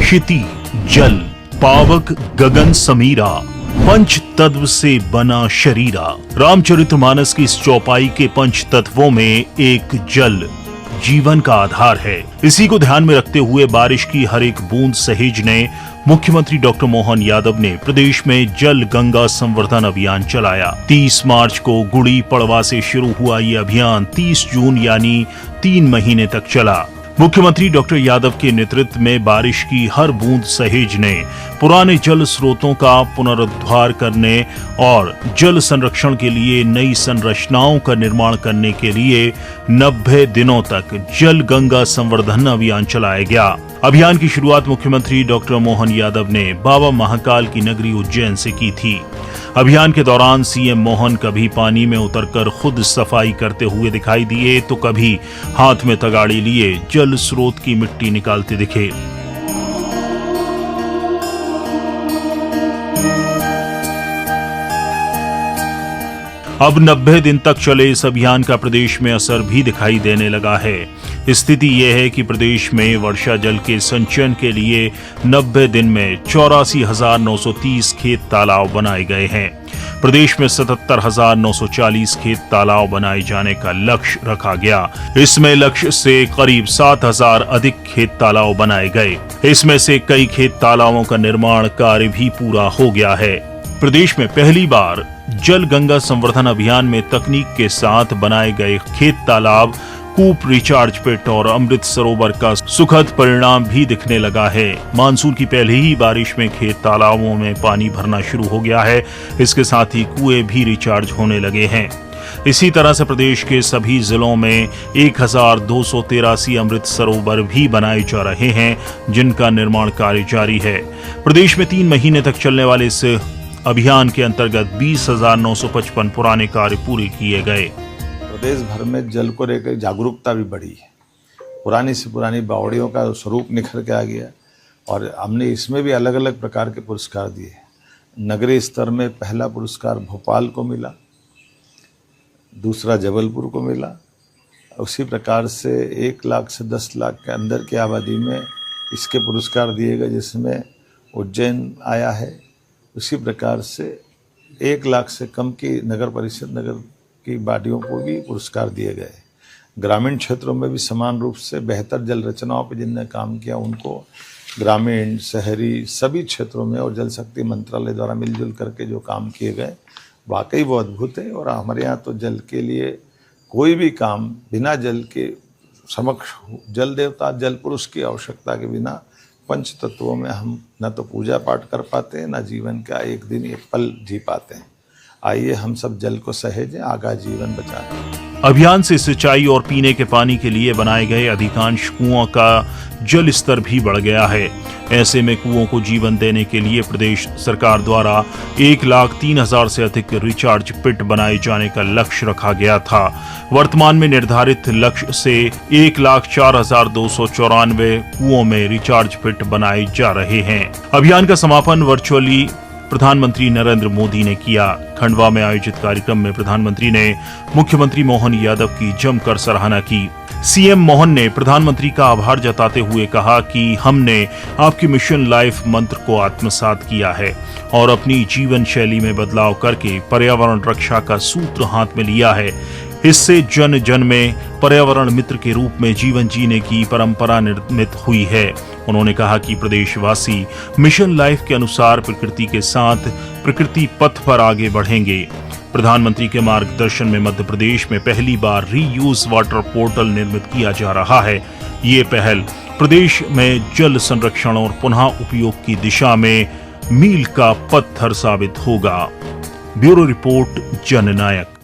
क्षिति जल पावक गगन समीरा, पंच तत्व से बना शरीरा। रामचरितमानस की इस चौपाई के पंच तत्वों में एक जल जीवन का आधार है। इसी को ध्यान में रखते हुए बारिश की हर एक बूंद सहेजने मुख्यमंत्री डॉक्टर मोहन यादव ने प्रदेश में जल गंगा संवर्धन अभियान चलाया। 30 मार्च को गुड़ी पड़वा से शुरू हुआ ये अभियान 30 जून यानी 3 महीने तक चला। मुख्यमंत्री डॉक्टर यादव के नेतृत्व में बारिश की हर बूंद सहेजने, पुराने जल स्रोतों का पुनरुद्धार करने और जल संरक्षण के लिए नई संरचनाओं का निर्माण करने के लिए 90 दिनों तक जल गंगा संवर्धन अभियान चलाया गया। अभियान की शुरुआत मुख्यमंत्री डॉक्टर मोहन यादव ने बाबा महाकाल की नगरी उज्जैन से की थी। अभियान के दौरान सीएम मोहन कभी पानी में उतरकर खुद सफाई करते हुए दिखाई दिए तो कभी हाथ में तगाड़ी लिए जल स्रोत की मिट्टी निकालते दिखे। अब 90 दिन तक चले इस अभियान का प्रदेश में असर भी दिखाई देने लगा है। स्थिति यह है कि प्रदेश में वर्षा जल के संचयन के लिए 90 दिन में 84,930 खेत तालाब बनाए गए हैं। प्रदेश में 77,940 खेत तालाब बनाए जाने का लक्ष्य रखा गया। इसमें लक्ष्य से करीब 7,000 अधिक खेत तालाब बनाए गए। इसमें से कई खेत तालाबों का निर्माण कार्य भी पूरा हो गया है। प्रदेश में पहली बार जल गंगा संवर्धन अभियान में तकनीक के साथ बनाए गए खेत तालाब, कूप, रिचार्ज पिट और अमृत सरोवर का सुखद परिणाम भी दिखने लगा है। मानसून की पहले ही बारिश में खेत तालाबों में पानी भरना शुरू हो गया है। इसके साथ ही कुएं भी रिचार्ज होने लगे हैं। इसी तरह से प्रदेश के सभी जिलों में 1,283 अमृत सरोवर भी बनाए जा रहे हैं, जिनका निर्माण कार्य जारी है। प्रदेश में 3 महीने तक चलने वाले इस अभियान के अंतर्गत 20,955 पुराने कार्य पूरे किए गए। प्रदेश भर में जल को लेकर जागरूकता भी बढ़ी है। पुरानी से पुरानी बावड़ियों का स्वरूप निखर के आ गया और हमने इसमें भी अलग अलग प्रकार के पुरस्कार दिए। नगरीय स्तर में पहला पुरस्कार भोपाल को मिला, दूसरा जबलपुर को मिला। उसी प्रकार से 1 लाख से 10 लाख के अंदर की आबादी में इसके पुरस्कार दिए गए, जिसमें उज्जैन आया है। उसी प्रकार से 1 लाख से कम की नगर परिषद, नगर की बाडियों को भी पुरस्कार दिए गए। ग्रामीण क्षेत्रों में भी समान रूप से बेहतर जल रचनाओं पर जिनने काम किया उनको ग्रामीण, शहरी सभी क्षेत्रों में और जल शक्ति मंत्रालय द्वारा मिलजुल करके जो काम किए गए वाकई वो अद्भुत है। और हमारे यहाँ तो जल के लिए कोई भी काम बिना जल के समक्ष, जल देवता, जल पुरुष की आवश्यकता के बिना पंच तत्वों में हम न तो पूजा पाठ कर पाते हैं, न जीवन का एक दिन एक पल जी पाते हैं। आइए हम सब जल को सहेजें, आगा जीवन बचाएं। अभियान से सिंचाई और पीने के पानी के लिए बनाए गए अधिकांश कुओं का जल स्तर भी बढ़ गया है। ऐसे में कुओं को जीवन देने के लिए प्रदेश सरकार द्वारा 1,03,000 से अधिक रिचार्ज पिट बनाए जाने का लक्ष्य रखा गया था। वर्तमान में निर्धारित लक्ष्य से 1,04,294 कुओं में रिचार्ज पिट बनाए जा रहे हैं। अभियान का समापन वर्चुअली प्रधानमंत्री नरेंद्र मोदी ने किया। खंडवा में आयोजित कार्यक्रम में प्रधानमंत्री ने मुख्यमंत्री मोहन यादव की जमकर सराहना की। सीएम मोहन ने प्रधानमंत्री का आभार जताते हुए कहा कि हमने आपके मिशन लाइफ मंत्र को आत्मसात किया है और अपनी जीवन शैली में बदलाव करके पर्यावरण रक्षा का सूत्र हाथ में लिया है। इससे जन जन में पर्यावरण मित्र के रूप में जीवन जीने की परंपरा निर्मित हुई है। उन्होंने कहा कि प्रदेशवासी मिशन लाइफ के अनुसार प्रकृति के साथ प्रकृति पथ पर आगे बढ़ेंगे। प्रधानमंत्री के मार्गदर्शन में मध्य प्रदेश में पहली बार रीयूज वाटर पोर्टल निर्मित किया जा रहा है। ये पहल प्रदेश में जल संरक्षण और पुनः उपयोग की दिशा में मील का पत्थर साबित होगा। ब्यूरो रिपोर्ट, जननायक।